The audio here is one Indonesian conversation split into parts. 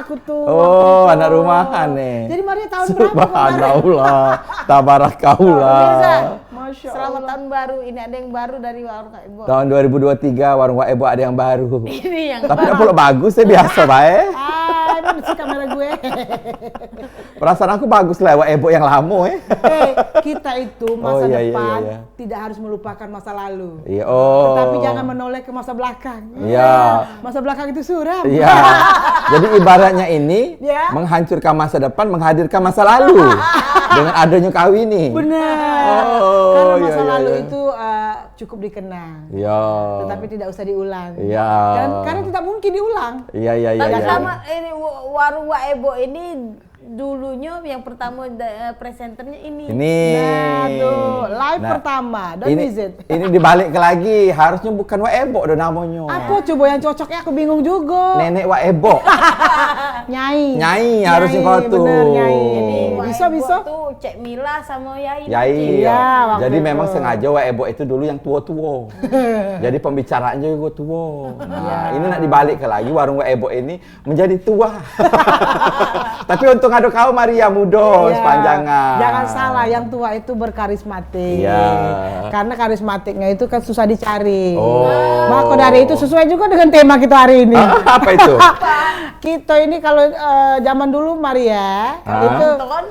aku tuh. Oh, anak rumahan nih. Jadi Maria tahun berapa kemarin? Subhanallah, tabarakallah. Masya Selamat Allah. tahun baru. Ini ada yang baru dari warung Kak Ebo. Tahun 2023 warung Wak Ebo ada yang baru. Ini yang Tapi tidak perlu bagus, saya biasa baik. Ini si kamera gue. Perasaan aku bagus lah Wak Ebo yang lama Kita itu masa iya, depan iya. tidak harus melupakan masa lalu. Iya, oh. Tetapi jangan menoleh ke masa belakang. Iya. Masa belakang itu suram. Iya. Jadi ibaratnya ini Ya. menghancurkan masa depan, menghadirkan masa lalu dengan adanya kau ini. Benar. Oh, Karena iya, masa iya, lalu iya. itu cukup dikenang. Iya. Tetapi tidak usah diulang. Iya. Dan karena tidak mungkin diulang. Iya, iya, iya. Tapi iya. sama ini warung Wak Ebo ini dulunya yang pertama presenternya ini. Ini. Nah, tuh live Nah, pertama. Don't ini, miss it. ini dibalik ke lagi, harusnya bukan Wak Ebo do namanya. Apa coba yang cocoknya aku bingung juga. Nenek Wak Ebo. Nyai. Nyai harusnya kau tuh. Bener, Nyai. Jadi Wak Bisa, Ebo bisa. tuh Cek Mila sama Yai. Yai. Iya, waktu Jadi itu. memang sengaja Wak Ebo itu dulu yang tua-tua. Jadi pembicaraannya juga tua. Nah, ini nak dibalik ke lagi warung Wak Ebo ini menjadi tua. Tapi untung ada kau Maria muda Iya. sepanjangan. Jangan salah, yang tua itu berkarismatik. Iya. Karena karismatiknya itu kan susah dicari. Oh. Maka dari itu sesuai juga dengan tema kita hari ini. Apa itu? Kita ini kalau zaman dulu Maria itu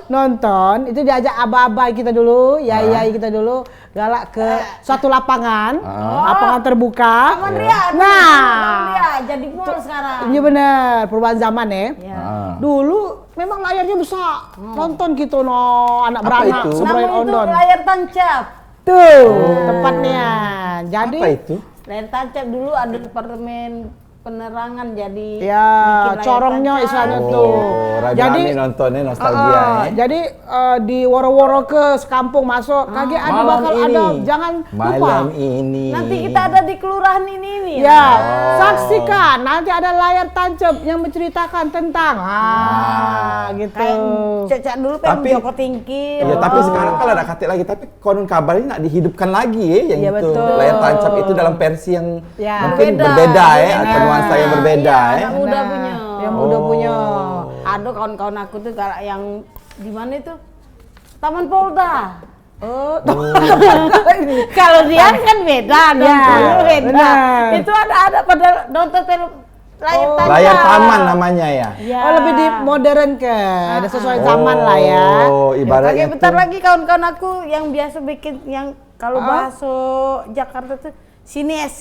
nonton itu diajak aba-aba kita dulu, yai-yai kita dulu galak ke suatu lapangan, lapangan terbuka. Taman Ria. Nah, Taman Ria jadi mall sekarang. iya bener, perubahan zaman ya. Ya. Dulu memang layarnya besar. Nonton gitu anak Apa beranak itu? seberang Namanya itu ondon. layar tancap. Tuh, tepatnya. Jadi Apa itu? Layar tancap dulu ada departemen penerangan jadi ya bikin layar corongnya tancap. istilahnya tuh. Jadi nontonnya nostalgia. Jadi di woro-woro ke sekampung masuk, kaget ada Malam bakal ini. ada, jangan lupa. Malam ini. Nanti kita ada di kelurahan ini Ya, saksikan nanti ada layar tancap yang menceritakan tentang gitu. Kayak cecak dulu pengen Tapi- Joko Tingkir. Ya, tapi sekarang kalau ada katik lagi, tapi konon kabarnya nak dihidupkan lagi yang Iya, itu. betul. Layar tancap itu dalam versi yang Ya. mungkin Berbeda. berbeda atau Berbeda. nuansa yang berbeda Iya, anak muda Nah, punya. yang muda punya. Ada kawan-kawan aku tuh kalau yang di mana itu? Taman Polda. Oh, Kalau dia kan beda, nontonnya beda. benar. Itu ada pada nonton film layar tancap. Layar taman namanya ya. Ya. Oh, lebih di modern ke, ada sesuai zaman lah ya. Oh, Oke, ibaratnya bentar tuh- lagi kawan-kawan aku yang biasa bikin yang kalau bahasa Jakarta tuh sinies.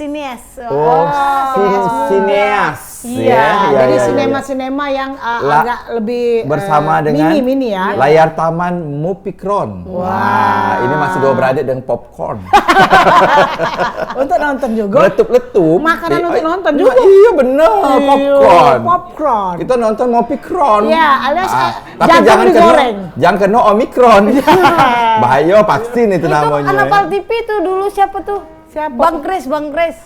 Oh, sineas. Iya, ya, jadi ya, ya. sinema-sinema yang agak lebih bersama dengan mini ya. layar taman Mopikron. Wah, ini masih dua beradik dengan popcorn. Untuk nonton juga. Meletup-letup. Makanan untuk nonton iya, juga. Iya bener, popcorn. Popcorn. Kita nonton Mopikron. Iya, alias tapi jangan jangan digoreng. jangan kena Omikron. Bahaya vaksin itu Itu namanya. Anapal TV tuh dulu siapa tuh? Siapa? Bang Kris.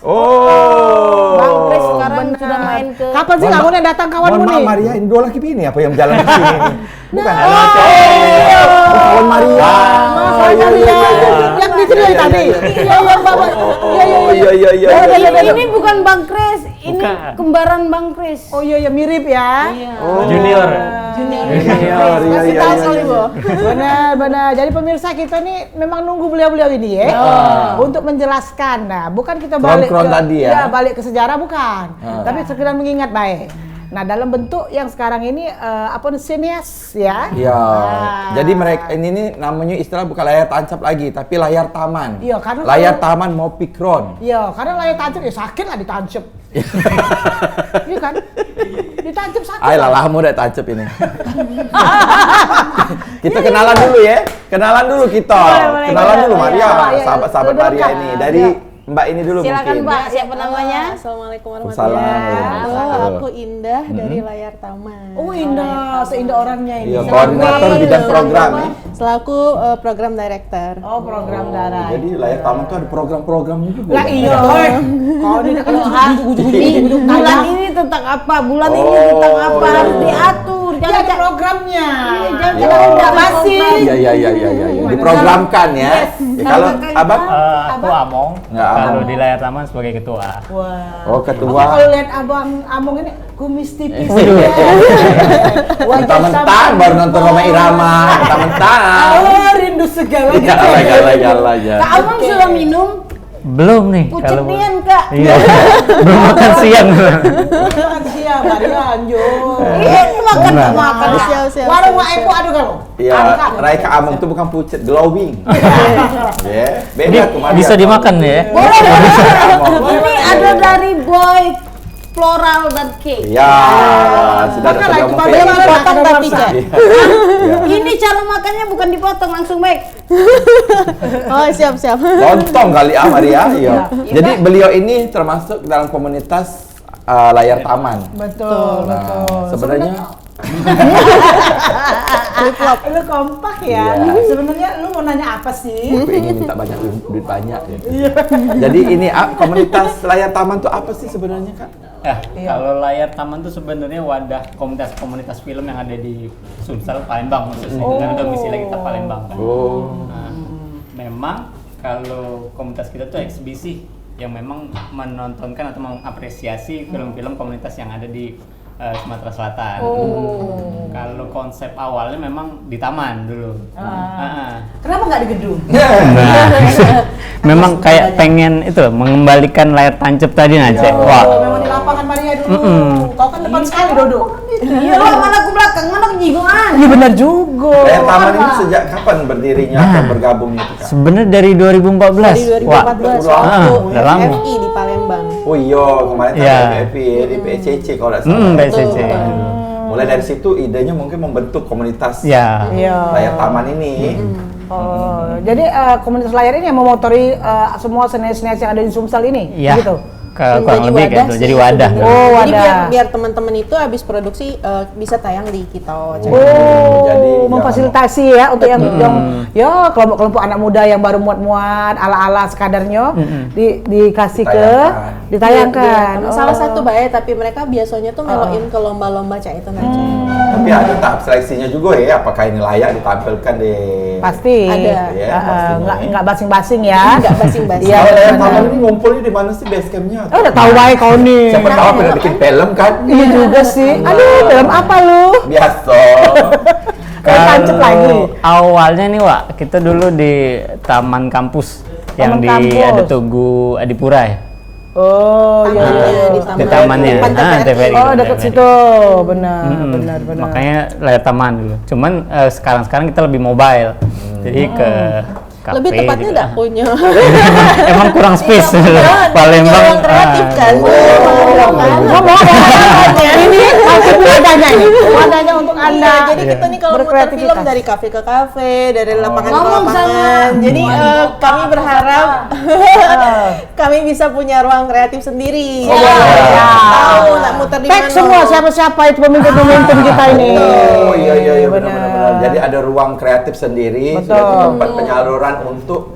Oh. Bang Kris sekarang sudah main ke Kapan sih kamu yang datang kawanmu Mohon nih? maaf Maria, ini dua laki bini apa yang jalan ke sini nih? Bukan. Kawan Maria. Yang diceritain tadi. Iya, Bapak. Oh iya. ini bukan Bang Kris, ini kembaran Bang Kris. Oh iya, mirip ya. Junior. Junior, Kasih iya, tahu iya, soal iya. Ibu. Benar. Jadi pemirsa kita nih memang nunggu beliau-beliau ini ya. Untuk menjelaskan. Nah, bukan kita balik Kron-kron tadi ya. balik ke sejarah bukan. Tapi sekedar mengingat baik. Nah, dalam bentuk yang sekarang ini sineas ya. Iya. Jadi mereka ini nih namanya istilah bukan layar tancap lagi, tapi layar taman. Iya, karena layar taman Mopikron. Iya, karena layar tancap ya sakit lah ditancap. Iya kan? Ditancap sakit. Ayolah, lama udah tancap ini. Kita kenalan dulu ya. Kenalan dulu kita. Boleh, Kenalan dulu boleh. Maria, Iya. sahabat-sahabat Udah, Maria Kak. ini. Dari Mbak ini dulu Silakan mungkin. Mbak, siapa namanya? Assalamualaikum warahmatullahi Waalaikumsalam. wabarakatuh. Aku Indah dari Layar Taman. Oh, indah, seindah orangnya ini. Iya, koordinator bidang program ya. Selaku program director. Oh, program darah. Jadi layar taman tuh ada program-programnya juga. Lah iya, kalau ini kalau Bulan ini tentang apa? Bulan ini tentang apa? Harus diatur. jangan ada programnya. jangan Ya. enggak Masih. Iya. Diprogramkan ya. Ya, kalau abang Aku Among, Nggak, kalau Among. di layar taman sebagai ketua. Wah. oh Oke, ketua. kalau lihat abang Among ini kumis tipis. Waduh. ya. Wajah Mentang-mentang sama baru nonton Roma Irama, mentang-mentang. Oh, rindu segala Gala. Kak Amang sudah minum Belum nih. pucet nian Kak. Iya. Belum makan siang. Makan siang, Maria anjur. Iya, itu makan Benar. makan. Siap. Warung Waepo aduh kalau. Iya, Raika Among itu bukan pucet, glowing. Ya, Ini beda tuh Maria. bisa dimakan ya? Boleh. Among. Ini ada dari Boy Floral dan Cake. Iya, sudah ada Makanlah, itu ngomong Bagaimana kayak gitu. potong tapi, Cak? Iya. Ini cara makannya bukan dipotong langsung baik. Oh, siap. Lontong kali Maria. Iya. Jadi beliau ini termasuk dalam komunitas layar taman. Betul. Sebenarnya Lu kompak ya. Iya. Sebenarnya lu mau nanya apa sih? aku ingin minta banyak duit banyak ya. Jadi ini komunitas layar taman tuh apa sih sebenarnya Kak? Kalau layar taman tuh sebenarnya wadah komunitas film yang ada di Sumsel, Palembang khususnya. Karena domisili kita Palembang kan. Oh. Nah, memang kalau komunitas kita tuh eksibisi yang memang menontonkan atau mengapresiasi film-film komunitas yang ada di Sumatera Selatan. Kalau konsep awalnya memang di taman dulu. Kenapa nggak di gedung? Memang kayak pengen itu loh, mengembalikan layar tancap tadi Cek. Wah, Memang di lapangan Maria dulu. Kau kan depan sekali Dodo. Iya, mana aku belakang, mana aku jigongan. Iya benar juga. Layar taman ini sejak kapan berdirinya atau bergabungnya tuh Kak? sebenarnya dari 2014. Dari 2014 Wah. waktu Udah lama. FI di Palembang. Oh iya, kemarin Iya. tadi di PCC kalau nggak salah. PCC. Mulai dari situ idenya mungkin membentuk komunitas Ya. layar taman ini. Oh, jadi komunitas layar ini yang memotori semua senior-senior yang ada di Sumsel ini, Iya. gitu. Kurang lebih kayak itu. sih Jadi wadah. sebenarnya. Oh, Jadi wadah. biar teman-teman itu habis produksi bisa tayang di kita. Jadi Memfasilitasi ya untuk yang ya kelompok-kelompok anak muda yang baru muat-muat ala-ala sekadarnya dikasih ditayangkan. Salah satu baik, tapi mereka biasanya tuh meloin ke lomba-lomba cak itu aja. Tapi ada tahap seleksinya juga ya, apakah ini layak ditampilkan di Pasti. Ada. Ya, pastinya. Nggak basing-basing ya. Enggak basing-basing. Iya, Kalau layar benar. taman ini ngumpulnya di mana sih base campnya? Oh, udah tahu baik kau nih. Siapa tahu pernah bikin film kan? Iya juga sih. Aduh, film apa lu? Biasa. Tancap lagi. Awalnya nih Wak, kita dulu di Taman Kampus yang Taman di Kampus. ada Tugu Adipura ya. Oh, iya. Tamannya, Di tamannya. depan TVRI. Oh, dekat TVRI. situ. Benar. Makanya layar taman dulu. Cuman sekarang kita lebih mobile. Jadi ke kafe. Lebih tepatnya gitu. enggak punya. Emang kurang space. Palembang. Orang kreatif kan. Ngomong ini wadahnya ini. Wadahnya untuk Anda. Iya, jadi kita nih kalau muter film Berkreativitas. dari kafe ke kafe, dari lapangan ke Ngomong lapangan. sama Jadi kami berharap kami bisa punya ruang kreatif sendiri. Tahu nak muter di Tag mana. semua siapa-siapa itu pemimpin-pemimpin kita ini. Oh iya benar. Jadi ada ruang kreatif sendiri, Betul. sudah tempat penyaluran untuk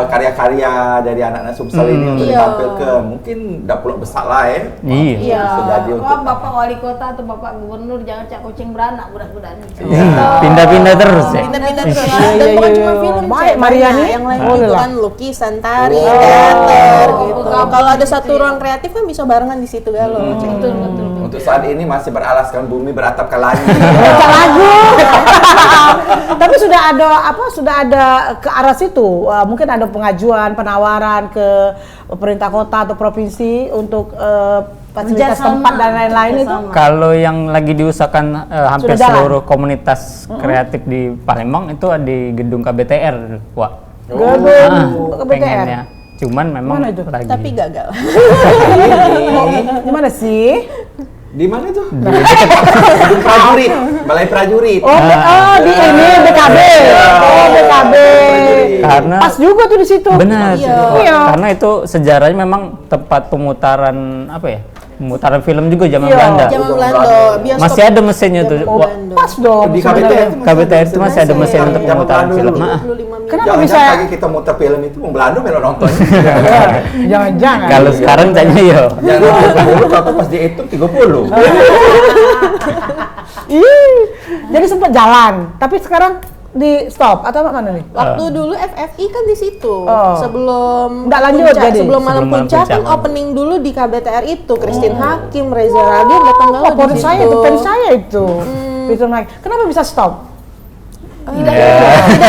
karya-karya dari anak-anak Sumsel ini untuk ditampilkan. Mungkin udah pulau besar lah ya. Iya. Bisa jadi untuk Bapak wali kota atau Bapak gubernur jangan cak kucing beranak budak-budak ini. Pindah-pindah terus ya. Pindah-pindah terus. Iya, Dan iya, bukan iya. cuma film, Baik, Cek. Maria Banyak nih. yang lain Boleh itu lah. kan lukisan, tari, Oh. teater gitu. Oh, Kalau ada satu ruang kreatif kan bisa barengan di situ galau. Cek. Betul, betul. untuk saat ini masih beralaskan bumi beratapkan langit. Baca lagu. Tapi sudah ada ke arah situ. Mungkin ada pengajuan, penawaran ke pemerintah kota atau provinsi untuk fasilitas Kerjasama. tempat dan lain-lain itu. Kerjasama. Kalau yang lagi diusahakan hampir Sudah jalan? seluruh komunitas kreatif di Palembang itu ada di gedung KBTR, Wak. Gedung ke BTR. Pengennya. Cuman memang Mana itu? lagi. Tapi gagal. Gimana sih? Di mana itu? Gedung prajurit, balai prajurit. Oh, di ini BKB. Oh, BKB. Karena Pas juga tuh di situ. benar. Iya. Karena itu sejarahnya memang tempat pemutaran apa ya? Pemutaran film juga zaman Iya. Belanda. Zaman Belanda, bioskop. Masih ada mesinnya tuh. Zaman Wah, Belanda. Pas dong. Di sebenarnya. KBTR KBTR itu masih ada mesin untuk Zaman pemutaran Belanda film. dulu. Nah, 25 menit. Kenapa Jangan bisa? lagi kita muter film itu mau Belanda melo nonton. Jangan-jangan. kalau sekarang kayaknya yo. Jangan 30 atau pas dihitung 30. Jadi sempat jalan, tapi sekarang di stop atau mana nih? Waktu dulu FFI kan di situ. Oh. Sebelum Nggak lanjut puncak, jadi? sebelum malam Sebelum malam puncak kan puncak. opening dulu di KBTR itu. Christine Hakim, Reza Radian datang galau di Favorit situ. saya itu, fans saya itu. Itu naik. Kenapa bisa stop? Tidak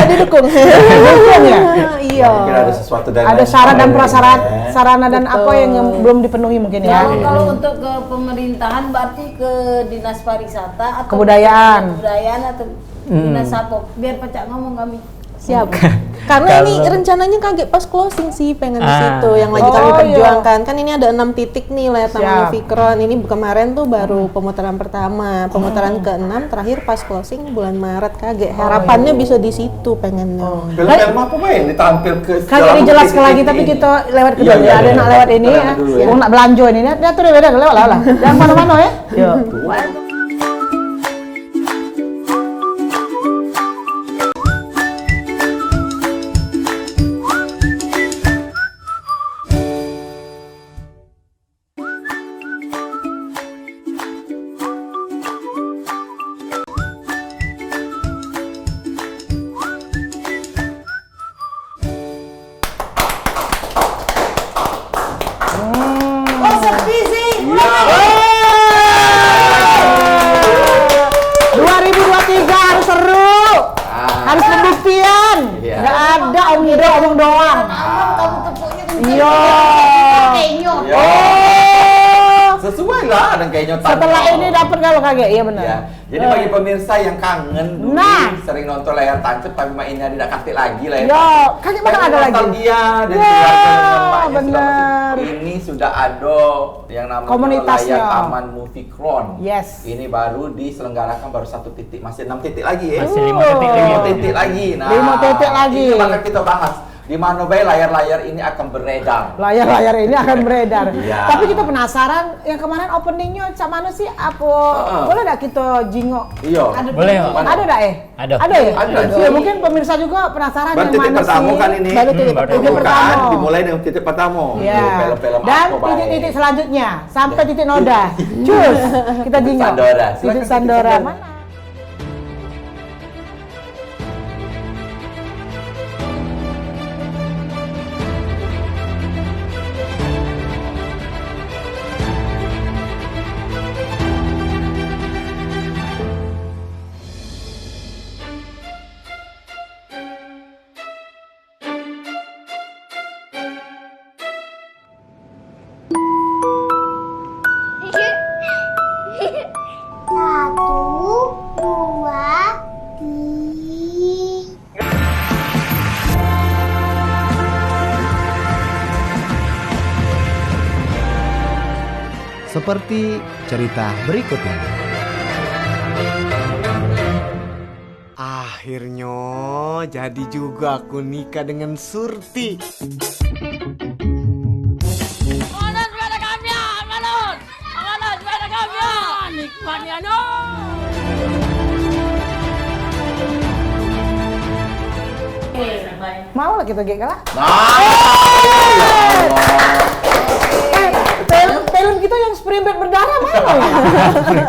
didukung. Dukung ya? Iya. Mungkin ada sesuatu dan Ada lain syarat dan sebagainya. prasyarat, sarana dan Betul. apa yang belum dipenuhi mungkin ya. Kalau untuk ke pemerintahan berarti ke dinas pariwisata atau Kebudayaan. kebudayaan atau dinas apa? Biar pecah ngomong kami. Siap. Karena ini Kalau- rencananya kaget pas closing sih pengen di Ah. situ yang lagi Oh, kami iya. perjuangkan. Kan ini ada 6 titik nih layar taman Siap. Fikron. Ini kemarin tuh baru pemutaran pertama, pemutaran ke-6 terakhir pas closing bulan Maret kaget. Harapannya bisa di situ pengennya. Film-film apa main ditampil ke Kan dalam ini jelaskan titik lagi, ini. tapi kita lewat ke Iya, dulu. iya, Ada iya. nak lewat ini ya. Dulu ya. Mau nak belanja ini. Dia tuh beda lewat lah. Jangan mana-mana ya. Yuk. Oh, sepi sih. 2023 harus seru. Harus pembuktian. Iya. Nggak ada omong doang. Kamu tepuknya Iya. kenyot. Ya. Sesuai lah dan kayaknya Setelah ini dapat kalau kaget, iya benar. Ya. Jadi bagi pemirsa yang kangen dulu Nah. sering nonton layar tancap tapi mainnya tidak kasih lagi layar Yo, tancap. kaget mana Pengen ada lagi? nostalgia dan Ya, keluarga dengan emaknya benar. Ini sudah ada yang namanya Komunitasnya. layar taman Moviecron. Yes. Ini baru diselenggarakan baru 1 titik, masih 6 titik lagi ya. Masih 5 titik lagi. 5 titik lagi. Nah, 5 titik lagi. Itu bakal kita bahas. Di mana baik layar-layar ini akan beredar. Layar-layar ini akan beredar. Iya. Tapi kita penasaran yang kemarin openingnya cak mana sih? Apa boleh dak kita jingok? Iya. Boleh, Mbak. Ada dak Ada. Ada ya? Ada. Ya, mungkin pemirsa juga penasaran Baru yang titik mana pertama sih? kan ini. Baru titik baru titik titik pertama. Pembukaan dimulai dengan titik pertama. Ya. Film-film Dan apa baik. titik-titik selanjutnya sampai titik noda. Cus, kita Titik jingok. Sandora. Silakan Titik titik Sandora. Sandora. Mana? Satu, dua, tiga. Seperti cerita berikut ini. Akhirnya jadi juga aku nikah dengan Surti. Mau lah kita gek lah. Film kita yang Spring Bed berdarah mana ya?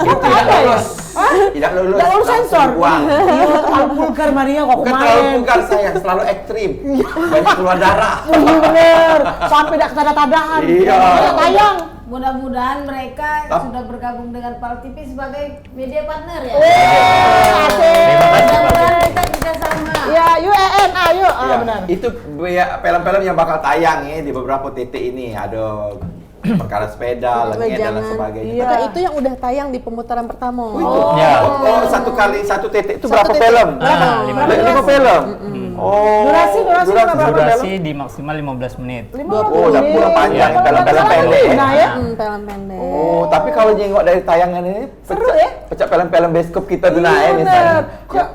Kok nggak ada ya? Hah? Tidak lulus. Nggak lulus langsung sensor. dibuang. Iya, terlalu vulgar Maria kok Bukan terlalu kemarin. vulgar sayang, selalu ekstrim. Banyak keluar darah. Iya bener, sampai tidak ketada-tadahan. Iya. Tidak tayang. Mudah-mudahan mereka Tap. sudah bergabung dengan Pal TV sebagai media partner ya. Asik. Mudah-mudahan kita bisa sama. Ya, UEN, ayo. Ah, Iya, benar. itu film-film yang bakal tayang ya di beberapa titik ini. Ada perkara sepeda, lengket dan lain sebagainya. Iya. Maka itu yang udah tayang di pemutaran pertama. Ya. Oh, satu kali satu titik itu Satu berapa titik. film? Ah, 15. 5 film. Oh. Durasi berapa Durasi di maksimal 15 menit. 50 Oh, udah menit. pulang panjang. Kalau Film-film nggak salah pendek. Nah, ya. Film pendek. Oh, tapi kalau jengok dari tayangan ini Seru ya? pecah film-film bioskop kita tuh Iya, nah ya bener. misalnya. Kok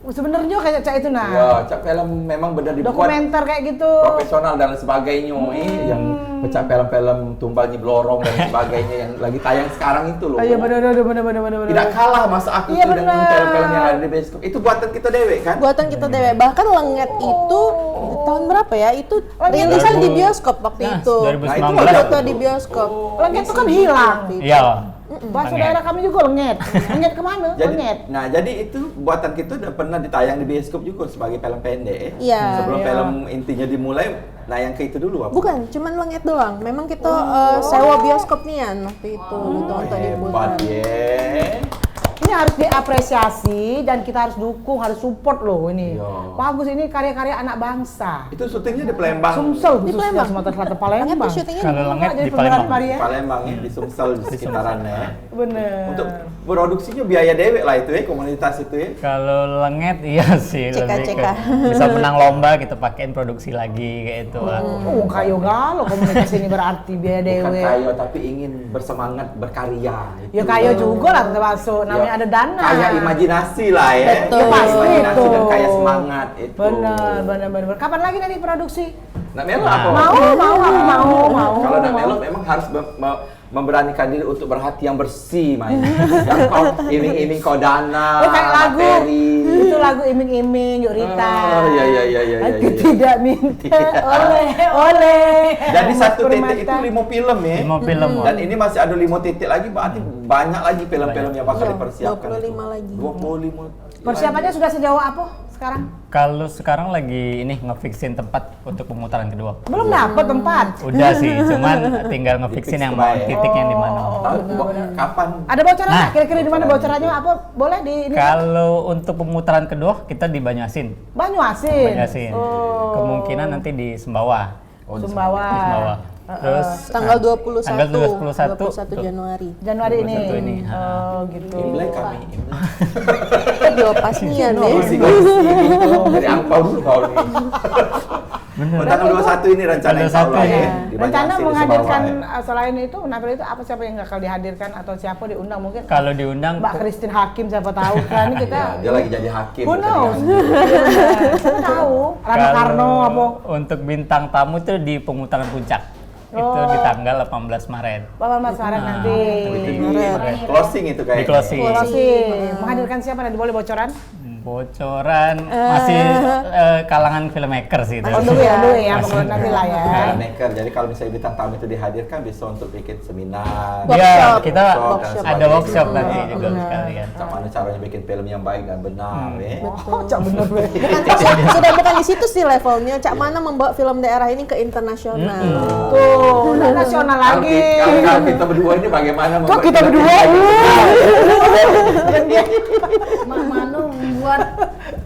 sebenarnya kayak cak itu nah. Ya, cak film memang benar dibuat Dokumenter kayak gitu. profesional dan lain sebagainya yang pecah film-film tumbal nyiblorong dan sebagainya yang lagi tayang sekarang itu loh. Iya benar. Tidak kalah masa aku Iya, tuh dengan bener. film-film yang ada di bioskop. Itu buatan kita dewek kan? Buatan kita dewe. Bahkan Lengket itu tahun berapa ya? Itu rilisan di bioskop waktu itu. 2019. Foto di bioskop. Lengket itu kan hilang. Iya. Bahasa daerah kami juga lengket. Lengket kemana? Lengket. Jadi itu buatan kita udah pernah ditayang di bioskop juga sebagai film pendek. Iya. Sebelum film intinya dimulai, yang ke itu dulu apa? Bukan, cuman lengket doang. Memang kita sewa bioskop nian waktu itu gitu untuk Hebat diputar. ya. Ini harus diapresiasi dan kita harus dukung, harus support loh ini. Iya. Bagus ini karya-karya anak bangsa. Itu syutingnya di Palembang. Sumsel Di khususnya Palembang. Sumatera Selatan Lengket Palembang. tuh syutingnya Kalau di lengket Jadi di pemeran Palembang. Maria. Palembang ya, di Sumsel di sekitarannya. Bener. Untuk produksinya biaya dewek lah itu ya, komunitas itu ya. Kalau lengket iya sih lebih CK. ke bisa menang lomba kita pakein produksi lagi kayak itu. Oh, kayo galo komunitas ini berarti biaya Bukan dewe. kayo tapi ingin bersemangat berkarya. Ya kayo juga lah termasuk, namanya Ya, ada dana. Kaya imajinasi lah ya. Betul. Ya pasti Imajinasi itu. dan kaya semangat itu. Benar. Kapan lagi nanti produksi? Nak Melo apa? Mau. Kalau Nak Melo memang harus memberanikan diri untuk berhati yang bersih, main. Yang kau iming-iming kau dana, Kayak lagu. materi. Itu lagu iming-iming, Yuk Rita. Oh, iya. Aku tidak minta oleh. Jadi satu titik Permata. itu 5 film ya. 5 film. Dan ini masih ada 5 titik lagi, berarti banyak lagi film-film yang bakal dipersiapkan. 25 lagi. 25. Persiapannya sudah sejauh apa sekarang? Kalau sekarang lagi ini ngefixin tempat untuk pemutaran kedua. Belum dapat tempat. Udah sih, cuman tinggal ngefixin yang mau Fix titiknya di mana. Kapan? Ada bocoran Nah. nggak? Kira-kira di mana bocorannya apa? Boleh di ini? Kalau untuk pemutaran kedua kita di Banyuasin. Banyuasin. Kemungkinan nanti di Sembawa. Sumbawa. Di Sembawa. Terus Tanggal 21. tanggal 21 Januari. Januari ini. 21 ini. Oh, gitu. Imlek kami. Pas nian deh. Dari angpau dulu kau nih. Bener. Tanggal 21 ini rencana Tanggal insya Allah 21 ya. ya. Di Rencana Banyuasin, di menghadirkan Sumbawa, ya. selain itu, Nafil itu apa siapa yang bakal dihadirkan atau siapa diundang mungkin? Kalau diundang Mbak Christine Hakim siapa tahu kan kita. Ya, dia lagi jadi hakim. Who bukan knows? dihakim. Siapa tahu? Rano kalau Karno apa? untuk bintang tamu itu di pemutaran puncak. Itu di tanggal 18 Maret. Bapak Mas Farhan nanti. Itu di closing itu Di kayaknya. closing. Menghadirkan siapa nanti boleh bocoran? Bocoran masih kalangan filmmaker sih itu. On the way ya, pokoknya nanti lah ya. Maker. Jadi kalau misalnya bintang tamu itu dihadirkan bisa untuk bikin seminar. Iya, kita workshop dan ada sebagainya. workshop nanti juga sekalian. Sama caranya bikin film yang baik dan benar ya. Oh, cak bener gue. Sudah bukan di situ sih levelnya. Cak mana membawa film daerah ini ke internasional. Tuh, udah nasional Kalau lagi. kalau kita berdua ini bagaimana Kok membuat kita film berdua? Mak Manu membuat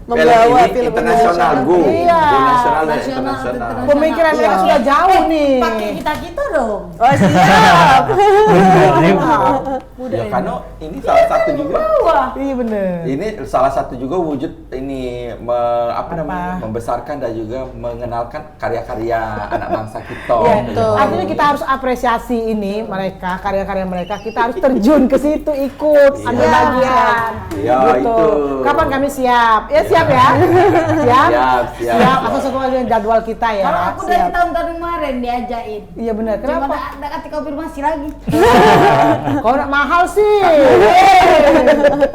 Membawa ini film internasional go. Iya. Go nasional dan Nasional, internasional. Pemikiran mereka sudah jauh nih. pakai kita dong. Oh siap. Ya karena ini salah satu juga. Iya bener. Ini salah satu juga wujud ini membesarkan dan juga mengenalkan karya-karya anak bangsa kita. Ya, Betul. artinya kita harus apresiasi ini mereka, karya-karya mereka. Kita harus terjun ke situ, ikut, ambil Iya. bagian. Iya, itu. Kapan kami siap? Ya siap ya. Siap. Siap. Atau sesuai dengan jadwal kita ya. Kalau aku dari Siap. tahun-tahun kemarin diajain. Iya benar. Cuma Kenapa? ada kasih konfirmasi lagi. Kau nak mahal sih.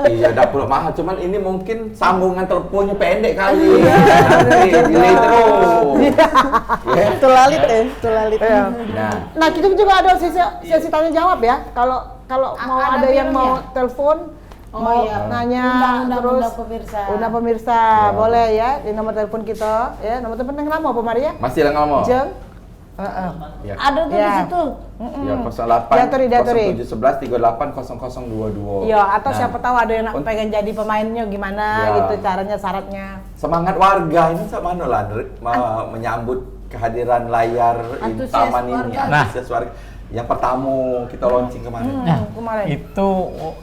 Iya, dapur mahal. Cuman ini mungkin sambungan teleponnya pendek kali. Nanti delay terus. Ya. Tulalit tulalit. Nah, Nah, kita juga ada sesi tanya jawab ya. Kalau mau ada yang filmnya? mau telepon, mau iya. nanya Undang terus pemirsa. undang pemirsa, boleh ya di nomor telepon kita ya. Nomor telepon yang lama apa Maria? masih lah ngomong. Jeng. Ya. Ada tuh di Ya. situ. Ya 08 Diatori. 0711 38 0022. Iya, atau Nah, siapa tahu ada yang Untuk- pengen jadi pemainnya gimana Ya. gitu caranya, syaratnya. semangat warga ini sama lah menyambut kehadiran layar Antusias taman ini, warga. antusias warga. Yang pertama kita launching kemarin. Kemarin. Itu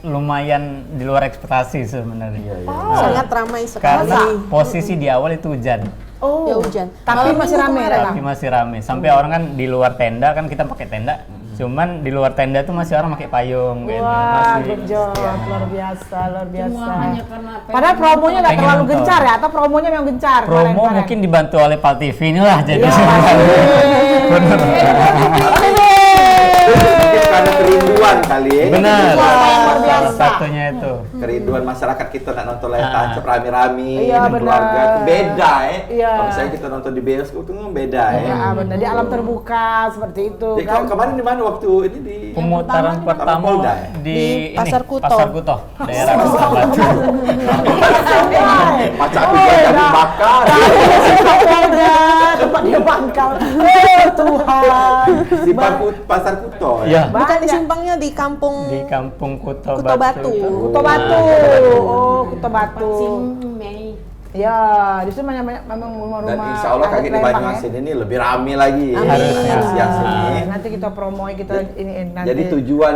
lumayan di luar ekspektasi sebenarnya. Iya, iya. Sangat ramai sekali. Karena posisi di awal itu hujan, Oh. Ya hujan. Tapi Malam masih minggu rame kemarin. kan? tapi masih rame. Sampai orang kan di luar tenda kan kita pakai tenda. Cuman di luar tenda tuh masih orang pakai payung gitu. Wah, Masih good job. Luar biasa, luar biasa. Cuma hanya karena Padahal promonya nggak Pengen terlalu nonton. gencar ya, atau promonya memang gencar. promo kemarin-kemarin? mungkin dibantu oleh Pal TV inilah jadi. Iya, pasti. Mungkin karena kerinduan kali ya. Benar. Luar biasa. salah satunya itu. Kerinduan masyarakat kita nak nonton layar tancap rame-rame Iya, dengan benar. keluarga itu beda Iya. Kalau misalnya kita nonton di bioskop itu kan beda Ya, benar. Di alam terbuka seperti itu Jadi kan. kemarin di mana waktu ini di Pemutaran pertama Polda ya? di Pasar Kuto. Pasar Kuto, daerah Kota Batu. Macam aku jadi bakar. Tempat dia bangkal. Tuhan. Di Pasar Kuto Ya, Bukan di simpangnya di kampung di Kampung Kuto, Kuto Batu. Kuto Batu. Oh, Kuto Batu. Mei. Ya, di situ memang rumah-rumah. Dan insya Allah kaki di Banyumas ini lebih rame lagi ya. Amin. Siang sini. Nanti kita promoin kita ini nanti. Jadi tujuan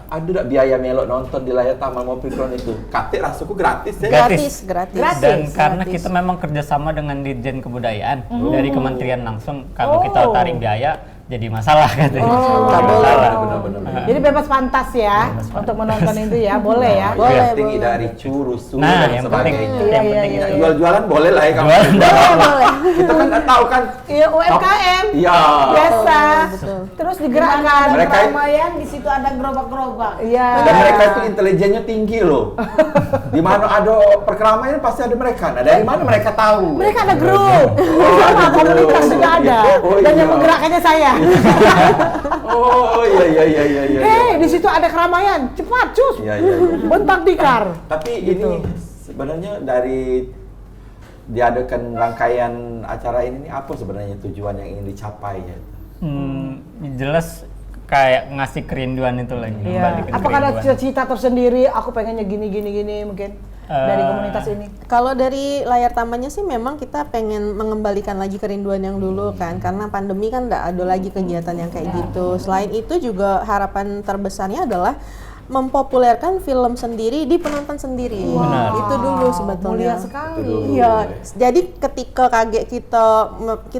ada tak biaya melok nonton di layar Taman Mopikron itu? Katik rasuku gratis ya. Gratis. Gratis. Dan karena Gratis. kita memang kerjasama dengan Ditjen Kebudayaan dari kementerian langsung, kalau kita tarik biaya jadi masalah katanya. nggak Jadi boleh. masalah. Benar-benar. Jadi bebas pantas ya untuk menonton itu ya, boleh ya. Boleh, Yang tinggi boleh. dari curus, Nah, dan yang penting sebagainya. Iya, yang iya, penting iya. itu. Jual-jualan boleh lah ya kamu. Boleh. Kita kan nggak tahu kan. Iya, UMKM. Iya. Biasa. Betul. Terus digerakkan. Mereka- Keramaian di situ ada gerobak-gerobak. Iya. Dan mereka itu intelijennya tinggi loh. Di mana ada perkeramaian pasti ada mereka. Nah, dari mana mereka tahu? Mereka ada grup. Sama komunitas juga ada. Oh, Dan iya. yang menggerakkannya saya. Oh iya. Hei, di situ ada keramaian. Cepat, cus. Iya. Bentak tikar. Tapi ini sebenarnya dari diadakan rangkaian acara ini nih, apa sebenarnya tujuan yang ingin dicapai ya? Jelas kayak ngasih kerinduan itu lagi. Iya. Membalikan Apakah ada kerinduan. cita-cita tersendiri? Aku pengennya gini mungkin dari komunitas ini. Kalau dari layar tamannya sih memang kita pengen mengembalikan lagi kerinduan yang dulu kan, karena pandemi kan nggak ada lagi kegiatan yang kayak gitu. Selain itu juga harapan terbesarnya adalah mempopulerkan film sendiri di penonton sendiri. Benar. Itu dulu sebetulnya. Mulia sekali. Iya, jadi ketika kaget kita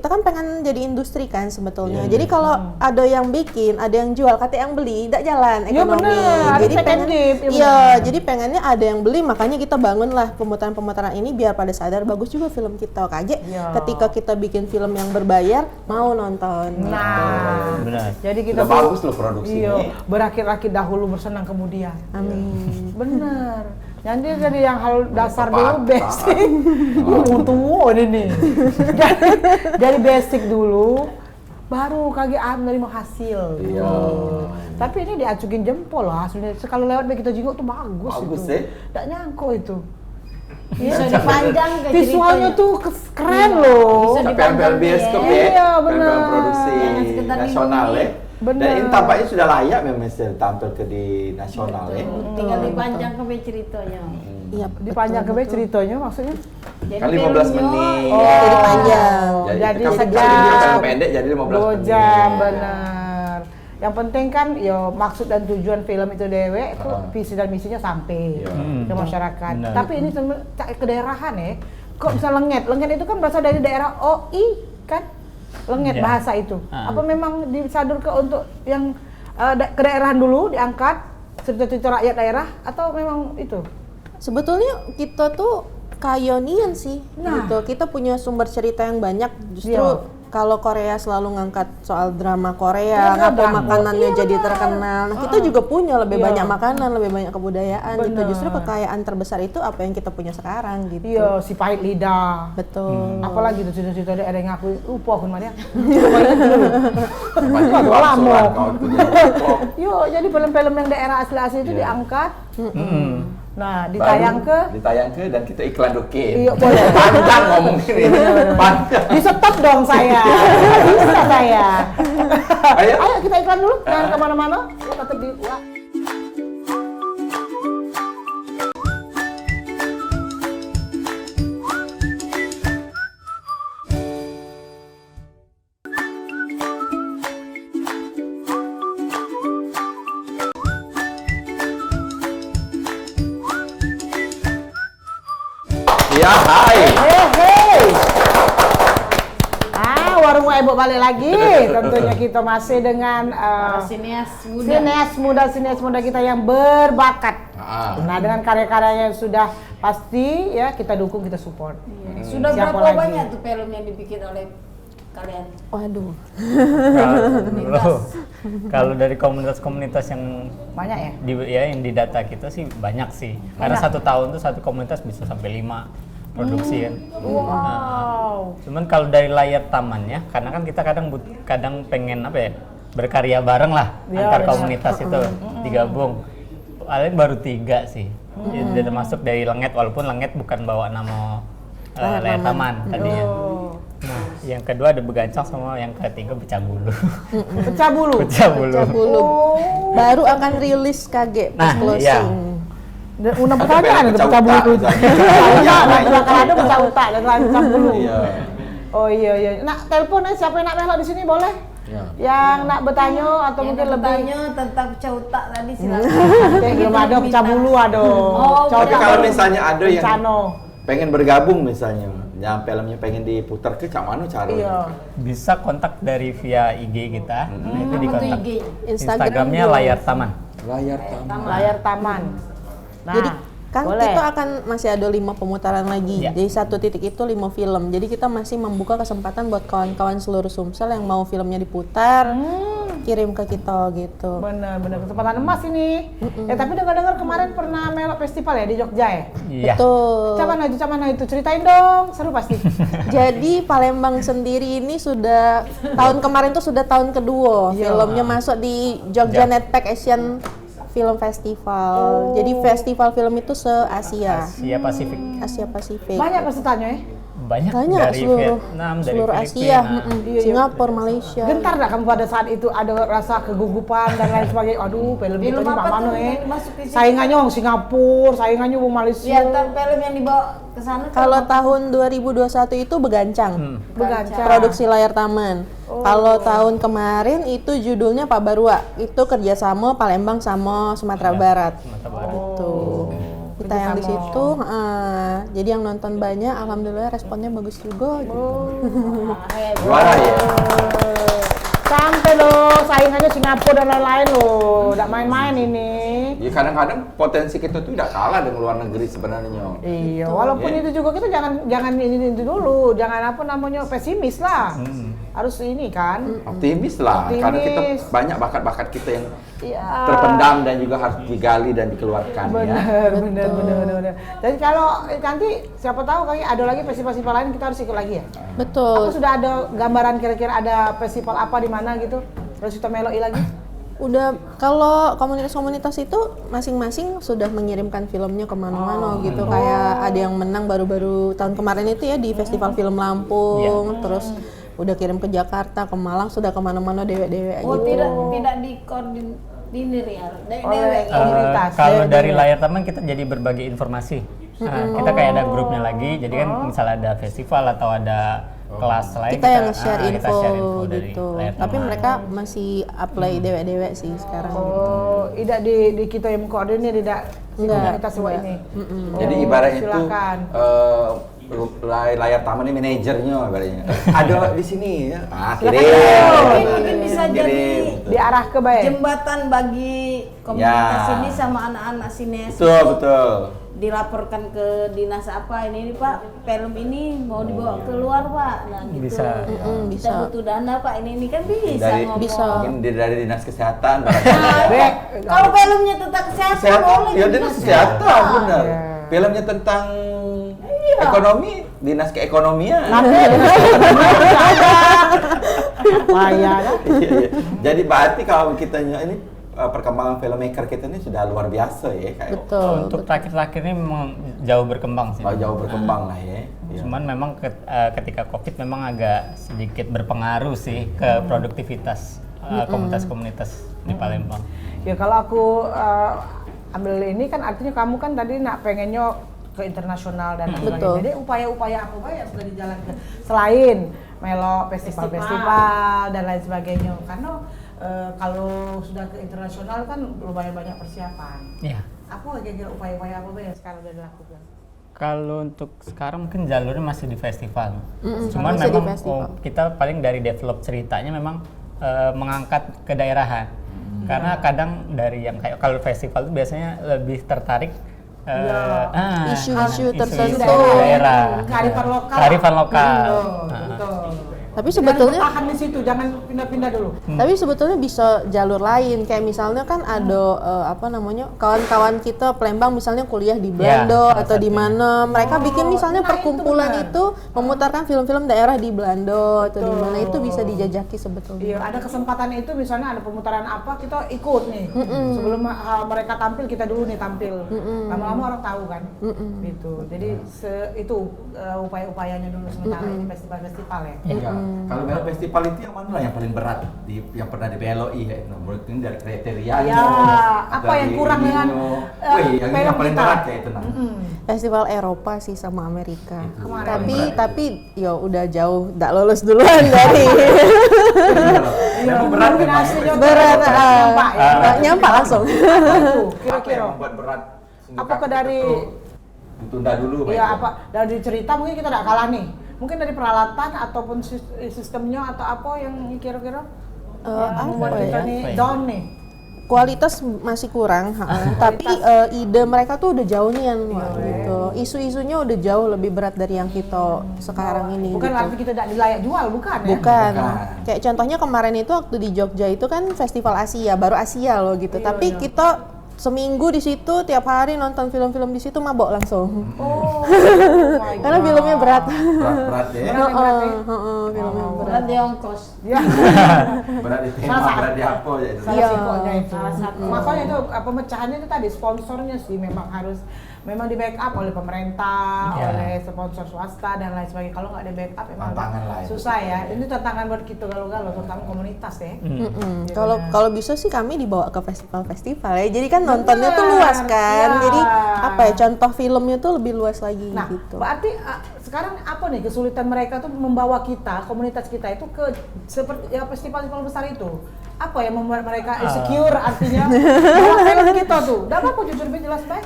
kan pengen jadi industri kan sebetulnya. Jadi kalau ada yang bikin, ada yang jual, kata yang beli, tidak jalan Iya, ekonomi. benar. Ada Jadi second dip, iya, iya, benar. jadi pengennya ada yang beli, makanya kita bangunlah pemutaran ini biar pada sadar bagus juga film kita. Kaget Iya. ketika kita bikin film yang berbayar mau nonton. Nah, Benar. jadi kita Udah bagus loh produksi Iya, ini. berakit-rakit dahulu bersenang kemudian. Amin. Bener. Nanti dari yang hal dasar Tepat, dulu basic. Tua ini nih. Dari basic dulu, baru kagak menerima hasil. Iya. Tapi ini diacukin jempol loh hasilnya. Sekali lewat begitu jenguk tuh bagus, Bagus, itu. ya. Nggak nyangko itu. Bisa dipanjang ke Visualnya ceritanya. tuh keren loh. Bisa Tapi film bioskop ya. Iya, benar. Film produksi Jangan sekedar nasional ya. dilindungi. Benar. Dan ini tampaknya sudah layak memang tampil ke di nasional ya. Tinggal dipanjang ke ceritanya. Iya, Dipanjang ke ceritanya maksudnya. Jadi Kan 15 filmnya, menit. iya. Jadi panjang. Jadi kan sejam. film pendek jadi 15 2 menit. jam, benar. Yang penting kan yo maksud dan tujuan film itu dewe itu visi dan misinya sampai Iya. ke masyarakat. Benar. Tapi ini kedaerahan ya. Kok bisa lenget? Lenget itu kan berasal dari daerah OI kan? Lenget Iya. bahasa itu. Apa memang disadur ke untuk yang kedaerahan dulu diangkat cerita-cerita rakyat daerah atau memang itu? Sebetulnya kita tuh kayonian sih, Nah. gitu. Kita punya sumber cerita yang banyak. Justru Iya. kalau Korea selalu ngangkat soal drama Korea, Iya, atau drama. makanannya Iya, jadi benar. terkenal. Nah, kita juga punya lebih Iya. banyak makanan, lebih banyak kebudayaan. Gitu. Benar. Justru kekayaan terbesar itu apa yang kita punya sekarang, gitu. Iya, si pahit lidah. Betul. Apalagi tuh cerita-cerita daerah yang aku lupa aku mana. Banyak Lama. waksulan kau itu jadi. Yuk, jadi film-film yang daerah asli-asli itu Iya. diangkat. Nah, Baru ditayang ke ditayang ke dan kita iklan dokin. Iya, boleh. Panjang ngomong ini. Panjang. di stop dong saya. Bisa saya. Ayo. Ayo kita iklan dulu, jangan kemana-mana. Tetap di Wah. Ya, hai. Hei. Warung Ebo balik lagi. Tentunya kita masih dengan Para sineas muda. sineas muda kita yang berbakat. Ah. Nah, dengan karya-karyanya yang sudah pasti ya kita dukung, kita support. Sudah Siapa berapa lagi? banyak tuh film yang dibikin oleh kalian? Waduh. Kalau dari komunitas-komunitas yang Banyak ya? yang di data kita sih banyak sih. Karena Banyak. 1 tahun tuh satu komunitas bisa sampai 5 produksi kan. Wow. Cuman kalau dari layar tamannya, karena kan kita kadang pengen apa ya, berkarya bareng lah Iya, antar benar. komunitas itu digabung. Paling baru 3 sih. Jadi termasuk dari Lenget, walaupun Lenget bukan bawa nama layar taman tadinya. Nah, yang kedua ada Begancang, sama yang ketiga Pecah Bulu. Pecah bulu. Pecah Bulu. Pecah bulu. Baru akan rilis KG pas Nah, closing. iya. Una pertanyaan ada pecah bulu itu. Iya, Belakang ada pecah utak dan lain pecah bulu. Iya. Oh iya iya. Nak telepon siapa yang nak melok di sini boleh? Iya. Yang nak bertanya atau Yang mungkin lebih bertanya tentang pecah otak tadi silakan. Kayak belum ada pecah bulu ada. Oh, Tapi kalau misalnya ada yang Bencano. pengen bergabung misalnya, yang filmnya pengen diputar ke cak mana caranya? Iya. Bisa kontak dari via IG kita. Nah, itu di Apa tuh kontak. IG? Instagramnya Layar Taman. Layar taman. Layar taman. Nah, Jadi kan boleh. kita akan masih ada 5 pemutaran lagi. Ya. Jadi satu titik itu 5 film. Jadi kita masih membuka kesempatan buat kawan-kawan seluruh Sumsel yang mau filmnya diputar, kirim ke kita gitu. Bener kesempatan emas ini. Tapi dengar-dengar kemarin pernah melok festival ya di Jogja ya? Iya. Betul. Cuman mana itu ceritain dong, seru pasti. Jadi Palembang sendiri ini sudah tahun kemarin tuh sudah tahun kedua Iya. filmnya masuk di Jogja Netpack Asian Film Festival. Jadi festival film itu se-Asia. Asia Pasifik. Asia Pasifik. Banyak pesertanya ya? Banyak, Banyak dari seluruh Vietnam, dari seluruh Filipina. Asia, Singapura, Malaysia. Gentar nggak kamu pada saat itu ada rasa kegugupan dan lain sebagainya? Aduh, film kita Film ini apa mana tuh ya? yang masuk ke situ? Saingannya orang Singapura, saingannya orang Malaysia. Di antara film yang dibawa ke sana Kalau tahun 2021 itu Begancang. Begancang. Produksi layar taman. Kalau tahun kemarin itu judulnya Pak Barua. Itu kerjasama Palembang sama Sumatera Barat. Sumatera Barat. Gitu. Kita yang di situ, jadi yang nonton banyak, alhamdulillah responnya bagus juga. Gitu. Juara ya. Sampai loh, saingannya Singapura dan lain-lain loh. Nggak main-main ini. Ya kadang-kadang potensi kita tuh tidak kalah dengan luar negeri sebenarnya. Iya, walaupun Iya. itu juga kita jangan ini dulu, jangan apa namanya pesimis lah. Harus ini kan. Optimis lah, karena kita Optimis. banyak bakat-bakat kita yang Iya. terpendam dan juga harus digali dan dikeluarkan ya. Bener. Jadi kalau nanti siapa tahu kali ada lagi festival-festival lain kita harus ikut lagi ya. Apa Betul. sudah ada gambaran kira-kira ada festival apa di mana gitu? Terus kita meloi lagi? Udah, kalau komunitas-komunitas itu masing-masing sudah mengirimkan filmnya kemana-mana gitu. Kayak ada yang menang baru-baru tahun kemarin itu ya di Festival Film Lampung, terus udah kirim ke Jakarta, ke Malang, sudah kemana-mana dewek-dewek Oh, gitu. tidak dikoordinir ya. Oleh komunitas. Kalau dari Layar Taman kita jadi berbagi informasi. Nah, kita kayak ada grupnya lagi. Jadi kan misalnya ada festival atau ada kelas lain, Kita yang nge-share kita info, share dari gitu. Layar Tapi Taman. mereka masih apply dewek-dewek sih sekarang. Oh, tidak di kita yang koordinir, tidak Enggak, kita semua ini. Jadi ibaratnya itu silakan. layar taman ini manajernya ibaratnya. Ada di sini ya. Kirim. Mungkin bisa jadi Kirim. Diarah ke baik. jembatan bagi komunitas Ya. ini sama anak-anak sineas. Betul. Dilaporkan ke dinas apa ini Pak, film ini mau dibawa keluar Pak. Nah, gitu. Bisa. Kita Bisa. butuh dana Pak, ini kan bisa Dari ngomong. Bisa. mungkin dari dinas kesehatan. Nah, kalau filmnya tentang kesehatan Kesehatan, boleh ya ke dinas kesehatan benar. Iya. Filmnya tentang ekonomi, dinas keekonomian. Payah kan? Iya. Jadi berarti kalau kita ini perkembangan filmmaker kita ini sudah luar biasa ya kayak Betul. Untuk terakhir-terakhir ini memang jauh berkembang sih. jauh berkembang lah ya. Iya. Cuman memang ketika COVID memang agak sedikit berpengaruh sih ke produktivitas komunitas-komunitas di Palembang. Ya kalau aku ambil ini kan artinya kamu kan tadi nak pengennya ke internasional dan lain Betul. sebagainya. Jadi upaya-upaya apa yang sudah dijalankan selain melo festival dan lain sebagainya. Karena kalau sudah ke internasional kan lumayan banyak persiapan. Iya. Apa kira-kira upaya-upaya apa yang sekarang sudah dilakukan? Kalau untuk sekarang mungkin jalurnya masih di festival. Cuman masih di memang festival. kita paling dari develop ceritanya memang mengangkat ke daerahan. Karena kadang dari yang kayak kalau festival itu biasanya lebih tertarik Isu-isu tertentu. daerah. Kearifan lokal. Kearifan lokal. Betul, Nah, betul. Tapi sebetulnya tahan di situ, jangan pindah-pindah dulu. Tapi sebetulnya bisa jalur lain, kayak misalnya kan ada kawan-kawan kita Palembang misalnya kuliah di Belanda atau di mana, mereka bikin misalnya perkumpulan itu memutarkan film-film daerah di Belanda atau di mana, itu bisa dijajaki sebetulnya. Iya, ada kesempatan itu misalnya ada pemutaran apa, kita ikut nih. Sebelum mereka tampil, kita dulu nih tampil. Lama-lama orang tahu kan. Gitu. Jadi itu upaya-upayanya dulu sementara ini festival-festival ya. Iya. Kalau belok festival itu yang mana yang paling berat yang pernah di BLOI ya? Menurut ini dari kriterianya. Ya, apa yang kurang dengan yang paling berat ya itu Festival Eropa sih sama Amerika. Tapi ya udah jauh, nggak lolos duluan dari berat berat nyampak langsung. Kira-kira membuat berat. apakah dari ditunda dulu? Iya, apa dari cerita mungkin kita nggak kalah nih. Mungkin dari peralatan ataupun sistemnya atau apa yang kira-kira membuat kita nih down nih. Kualitas masih kurang, tapi ide mereka tuh udah jauh nih gitu. Isu-isunya udah jauh lebih berat dari yang kita sekarang ini. Bukan gitu. arti kita tidak dilayak jual, bukan ya? Bukan. Kayak contohnya kemarin itu waktu di Jogja itu kan festival Asia, baru Asia loh gitu. Tapi kita seminggu di situ, tiap hari nonton film-film di situ, mabok langsung. Karena filmnya berat. Berat ya. Filmnya Berat di ongkos. Berat di tema, berat di apa ya itu. Salah sikonya itu. Salah satu. Makanya itu pemecahannya itu tadi sponsornya sih memang di backup oleh pemerintah, oleh sponsor swasta dan lain sebagainya. Kalau nggak ada backup memang susah ya. Ini tantangan buat kita galau-galau, terutama komunitas ya. Kalau bisa sih kami dibawa ke festival-festival ya. Jadi kan nontonnya tuh luas kan. Jadi apa ya, contoh filmnya tuh lebih luas lagi gitu. Berarti sekarang apa nih kesulitan mereka tuh membawa kita, komunitas kita itu ke seperti ya festival-festival besar itu? Apa yang membuat mereka insecure artinya bawa film kita tuh? Udah apa jujur lebih jelas baik?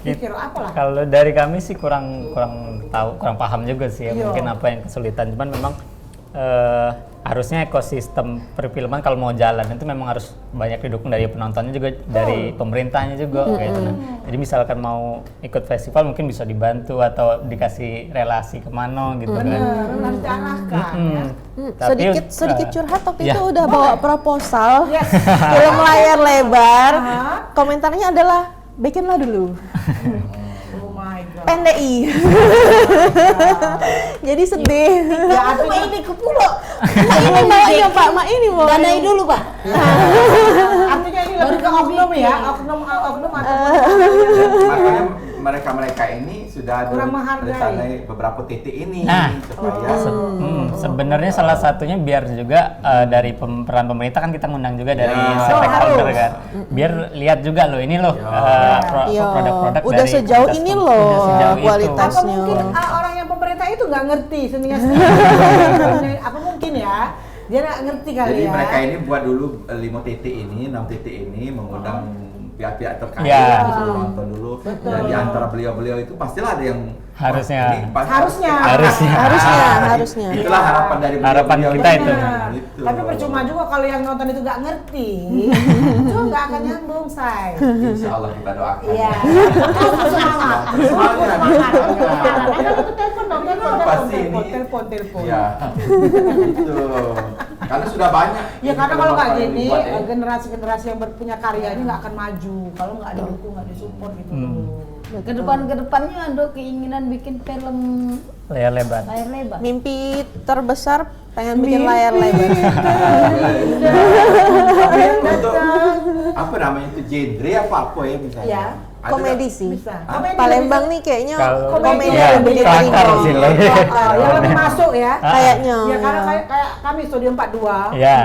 Pikir apalah. Kalau dari kami sih kurang paham juga sih ya, mungkin apa yang kesulitan. Cuman memang harusnya ekosistem perfilman kalau mau jalan itu memang harus banyak didukung dari penontonnya juga, dari pemerintahnya juga kayak gitu. Nah, jadi misalkan mau ikut festival mungkin bisa dibantu atau dikasih relasi kemana gitu kan. Harus diarahkan ya. Sedikit curhat waktu itu udah bawa proposal film layar lebar. Komentarnya adalah bikinlah dulu. Oh my god. PNDI. Jadi sedih. Ya aku ini ke pulau. Ini bawanya Pak, Mak ini mau. Danai dulu Pak. Artinya ini lebih ke oknum ya, oknum atau makanya mereka ini sudah kurang menghargai rencana beberapa titik ini supaya sebenarnya salah satunya biar juga dari peran pemerintah kan kita ngundang juga dari stakeholder kan, biar lihat juga loh ini loh produk-produk udah dari sejauh ini loh kualitasnya. Apa mungkin orang yang pemerintah itu nggak ngerti seninya apa mungkin ya, dia nggak ngerti kali. Jadi ya. mereka ini buat dulu 5 titik ini, 6 titik ini mengundang pihak-pihak terkait disuruh nonton dulu. Dan di antara beliau-beliau itu pastilah ada yang harusnya. Itulah harapan dari beliau kita itu. Tapi percuma juga kalau yang nonton itu nggak ngerti, itu nggak akan nyambung, say. Insya Allah kita doakan. Iya. Semangat. Ada itu telepon dong, telepon. Iya. Itu. Karena sudah banyak. Ya karena kalau nggak gini, generasi-generasi yang punya karya ini nggak akan maju kalau nggak didukung, nggak disupport gitu. Kedepannya ada keinginan bikin film layar lebar. Mimpi terbesar pengen bikin layar lebar. Untuk apa namanya itu, genre apa ya misalnya? Ya. Komedi sih. Bisa. Palembang nih kayaknya komedi ya, lebih kelakar sih loh. Yang lebih masuk ya. Kayaknya. Ya karena kayak kami Studio 42. Iya.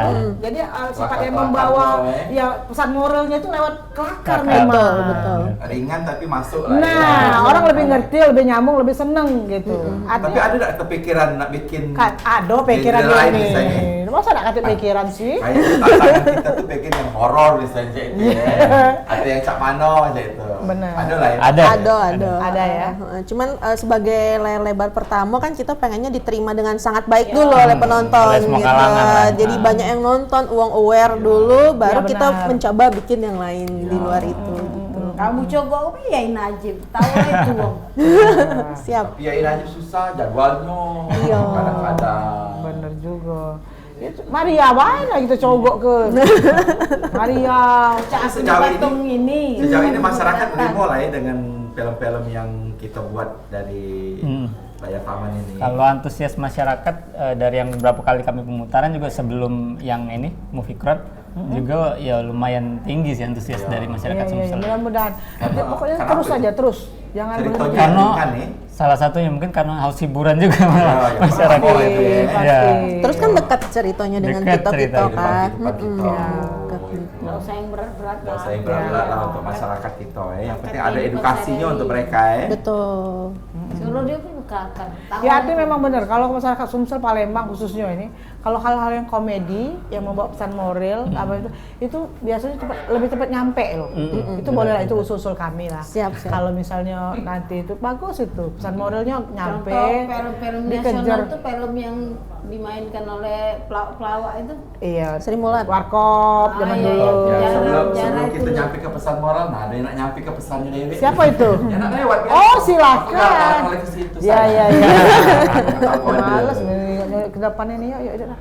Jadi sifat yang membawa ya pesan moralnya itu lewat kelakar memang. Betul. Ringan tapi masuk lah. Nah, orang lebih ngerti, lebih nyambung, lebih seneng gitu. Tapi ada nggak kepikiran nak bikin? Ada pikiran genre lain ini. misalnya? Masa nggak kasih pikiran sih? Kayak tantangan kita tuh bikin yang horor misalnya itu, atau yang cak mano aja itu. Benar. Ada lah ya. Ada ya. Cuman sebagai layar lebar pertama kan kita pengennya diterima dengan sangat baik dulu oleh penonton Oleh semua gitu. kalangan. Jadi banyak yang nonton, uang aware dulu, baru Ya, kita benar. mencoba bikin yang lain di luar itu. Gitu. Kamu cogok apa ya Najib? Tahu itu Wong. Siap. Tapi ya ini aja susah jadwalnya. Iya. Kadang-kadang. Bener juga. Itu Maria mana kita cogok ke Maria. Patung ini. Sejauh ini masyarakat terima lah ya dengan film-film yang kita buat dari layar taman ini. Kalau antusias masyarakat dari yang beberapa kali kami pemutaran juga sebelum yang ini Movie Crowd juga ya lumayan tinggi sih antusias dari masyarakat Sumsel. Mudah-mudahan. Pokoknya Kenapa terus itu? aja terus. Jangan Ceritanya berhenti. Karena kan nih. salah satunya mungkin karena haus hiburan juga ya, masyarakat. pasti, itu ya. Iya. Terus kan dekat ceritanya dengan Dekat kita ceritanya. kan. Kehidupan kita. Dekat gitu. Nggak usah yang berat-berat Nggak lah. usah yang berat-berat lah untuk masyarakat kita ya. Yang penting ada Kehidupan edukasinya sehari-hari. untuk mereka ya. Betul. Suruh dia pun bukakan. Ya artinya memang benar kalau masyarakat Sumsel Palembang khususnya ini kalau hal-hal yang komedi yang membawa pesan moral apa itu biasanya lebih cepat nyampe loh. Itu boleh lah, itu usul-usul kami lah. Siap. Kalau misalnya nanti itu bagus itu pesan moralnya nyampe. Contoh film-film nasional dikejar. tuh film yang dimainkan oleh pelawak itu. Iya, Sri Mulat. Warkop zaman iya, dulu. iya. Ya, sebelum Jarang kita itu. nyampe ke pesan moral, nah ada yang nak nyampe ke pesannya Dewi. Siapa itu? Ya nak lewat kan? Oh, Aku silakan. nggak boleh ke situ. Ya, saya. ya, ya. Tahu aja. Males ke depan ini yuk, yuk lah.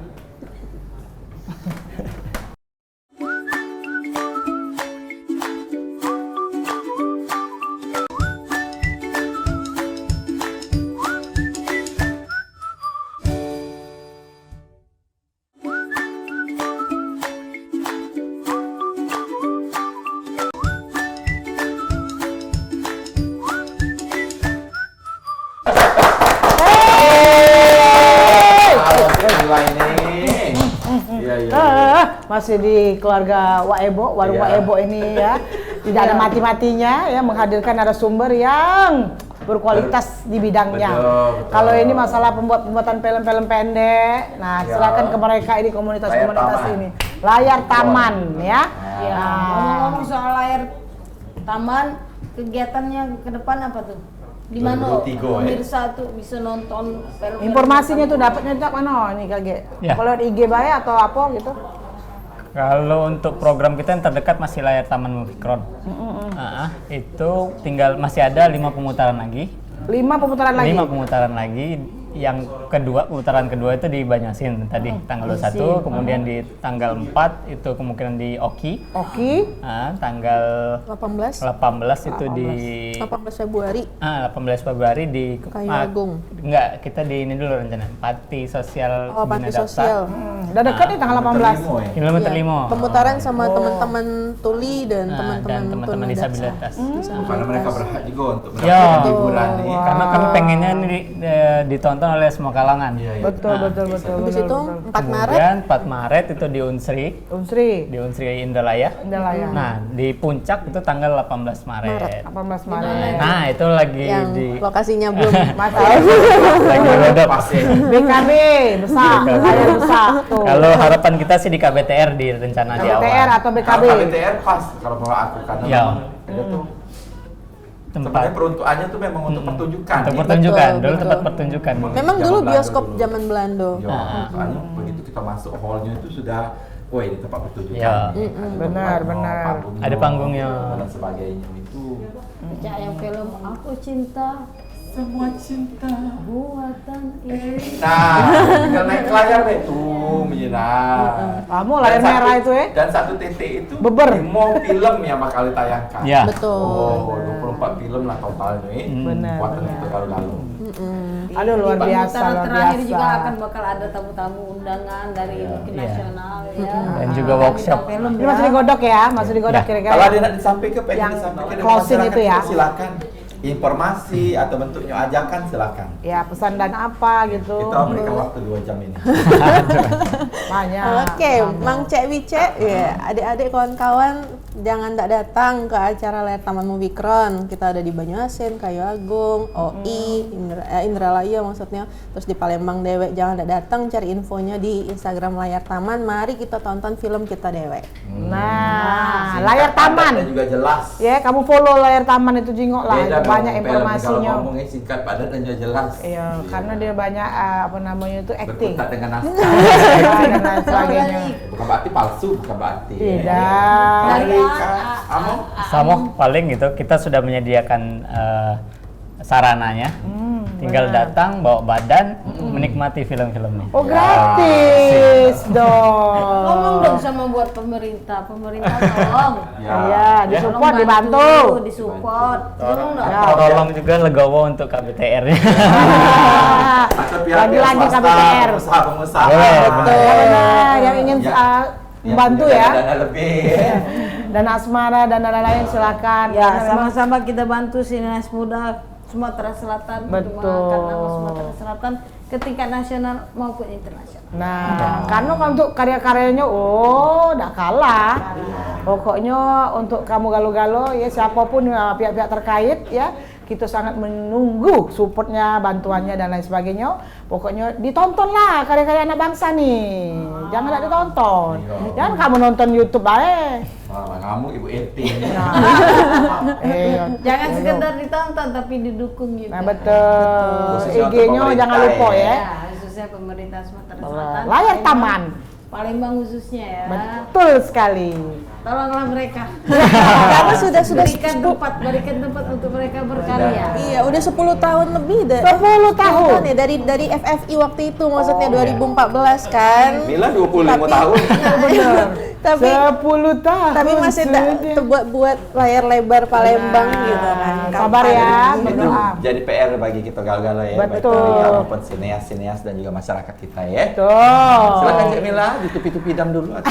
Gila ini. Iya, iya. Masih di keluarga Waebo, warung Iya. Waebo ini ya. Tidak ada mati-matinya ya, menghadirkan narasumber yang berkualitas di bidangnya. Betul, betul. Kalau ini masalah pembuatan film-film pendek, nah Ya. silakan ke mereka ini komunitas-komunitas Layar Taman. ini. Layar Taman ya. Ya, Nah, ngomong-ngomong soal layar taman, kegiatannya ke depan apa tuh? Di mana 2023, pemirsa tuh bisa nonton film? informasinya tuh dapatnya dari mana ini kage? Ya. Kalau di IG bae atau apa gitu? Kalau untuk program kita yang terdekat masih layar Taman Movie Crowd. Itu tinggal masih ada 5 pemutaran lagi. 5 pemutaran lagi. 5 pemutaran lagi. Yang kedua, pemutaran kedua itu di Banyasin tadi tanggal 21, kemudian di tanggal 4 itu kemungkinan di Oki. Oke. Tanggal 18 itu di 18 Februari 18 Februari di Kayu Agung. Enggak, kita di ini dulu rencana. Panti Sosial Panti Bina Dapta, Sosial. Udah deket nih tanggal 18. Kilometer Iya. 5. Pemutaran sama teman-teman tuli dan dan teman-teman teman-teman disabilitas. Karena mereka berhak juga untuk Ya. mendapatkan hiburan nih. Karena kami pengennya ini ditonton oleh semua kalangan. Iya, iya. Betul, betul. Habis itu 4 Maret Kemudian 4 Maret itu di Unsri, Unsri. di Unsri Indralaya. Udah lah ya. Nah, di puncak itu tanggal 18 Maret. 18 Maret. Nah, itu lagi yang di lokasinya belum Masih lagi rodok. Pasti. BKB besar, layar besar tuh. Kalau harapan kita sih di KBTR di rencana di BTR awal. atau BKB. Kalau KBTR pas kalau bawa aku karena Ya. memang ada tuh Tempat sebenarnya peruntukannya tuh memang untuk pertunjukan. untuk nih. pertunjukan, Betul, dulu betul. tempat pertunjukan. memang Zaman dulu Belanda bioskop dulu. zaman Belanda. Ya, soalnya begitu kita masuk hallnya itu sudah, wah ini tempat pertunjukan. Ya. Benar, benar. Ada panggungnya. dan sebagainya itu. Baca yang film Aku Cinta Semua cinta. Buatan ini. Nah, tinggal naik ke layar deh tuh, menyenang. Kamu layar merah itu ya? Dan satu titik itu Beber. 5 film yang bakal ditayangkan. Ya. Betul. Oh, 24 film lah total nih. Benar, Buatan benar. kita lalu-lalu. Aduh luar Di biasa, pemutaran luar terakhir biasa. juga akan bakal ada tamu-tamu undangan dari mungkin Iya. nasional ya. Dan juga workshop. Film Ini masih digodok ya, masih digodok Ya. kira-kira. Kalau ada yang disampaikan, pengen Yang disampaikan closing itu ya. silakan. Informasi atau bentuknya ajakan silakan. Ya pesan dan apa gitu. Kita berikan waktu 2 jam ini. Banyak. Oke, Mang Cek Wice, ya adik-adik kawan-kawan jangan tak datang ke acara layar Taman Movie Crowd. Kita ada di Banyuasin, Kayu Agung, OI, Indralaya maksudnya. Terus di Palembang dewek, jangan tak datang, cari infonya di Instagram layar Taman. Mari kita tonton film kita dewek. Nah, Singkat, layar padat, taman. dan juga jelas. Ya, kamu follow layar taman itu jingok lah. Beda Itu banyak dong, film informasinya. Kalau ngomongnya singkat, padat dan juga jelas. Iya, karena dia banyak apa namanya itu acting. Berkutat dengan naskah. Dan lain sebagainya. Bukan berarti palsu, bukan berarti. Tidak. Dari Sama paling gitu, kita sudah menyediakan sarananya. Tinggal datang, bawa badan, menikmati film-filmnya. Oh, gratis dong. Ngomong dong sama buat pemerintah tolong. Iya, disupport, Tolong dibantu. disupport. Tolong dong. Tolong juga legowo untuk KBTR-nya. Lagi-lagi KBTR. Pengusaha. Betul. Yang ingin membantu ya. Dana lebih. Dan asmara dan lain-lain silakan. Ya, Karena memang- sama-sama kita bantu Sinias Muda Sumatera Selatan untuk Betul. mengangkat nama Sumatera Selatan ke tingkat nasional maupun internasional. Nah, karena kalau untuk karya-karyanya, udah kalah. Pokoknya untuk kamu galo-galo ya, siapapun pihak-pihak terkait ya, kita sangat menunggu supportnya, bantuannya dan lain sebagainya. Pokoknya ditonton lah karya-karya anak bangsa nih. Jangan tidak ditonton. Jangan kamu nonton YouTube aja. Kamu Ibu Etin. Jangan sekedar ditonton tapi didukung juga. Nah, betul. Khususnya untuk IG-nya pemerintah jangan lupa ya. Ya, khususnya pemerintah Sumatera Selatan. Layar taman. Palembang khususnya ya. Betul sekali. Tolonglah mereka. Karena sudah berikan tempat untuk mereka berkarya. Iya, udah 10 tahun lebih 10 tahun. ya dari FFI waktu itu, maksudnya 2014 kan. Mila 25 tahun. Benar. Tapi 10 tahun. tapi masih buat layar lebar Palembang gitu kan. Sabar ya, Kapan? Itu berdoa. jadi PR bagi kita gal-gala ya. Betul. Baik pemerintah maupun sineas dan juga masyarakat kita ya. Betul. Silakan Cik Mila, ditupi-tupi dam dulu atau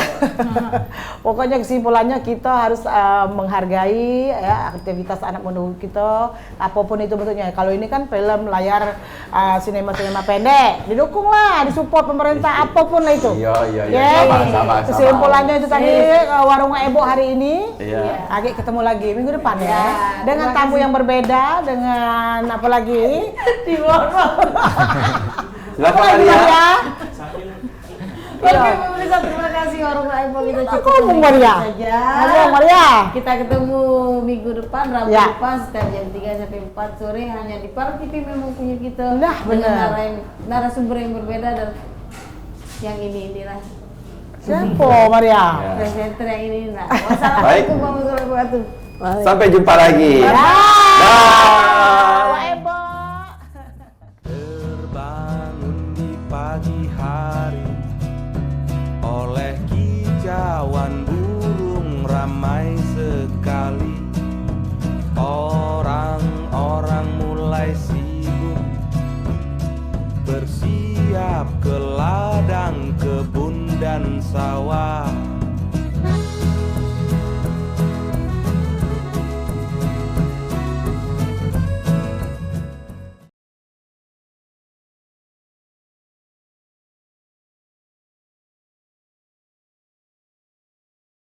Pokoknya kesimpulannya kita harus menghargai ya aktivitas anak muda kita, apapun itu bentuknya. Kalau ini kan film layar sinema pendek, didukunglah, disupport pemerintah apapun lah itu. Iya. Ya, Sabar. kesimpulannya itu tadi warung Ebo hari ini. Iya. Agak ketemu lagi minggu depan ya. Dengan tamu yang berbeda, dengan apa lagi? Di Silakan Maria. Maria. Oke, pemirsa, terima kasih warung Ebo kita cukup Ngomong Maria. saja. Ngomong Maria. Kita ketemu minggu depan, Rabu Ya. depan setiap jam 3 sampai 4 sore hanya di Park TV. Memang punya kita Nah, benar. dengan narasumber yang berbeda dan yang inilah Siapa Maria? presenter yang ini. Nah, wassalamualaikum warahmatullahi wabarakatuh. Sampai jumpa lagi. Ebo. Terbangun di pagi hari oleh kicauan burung ramai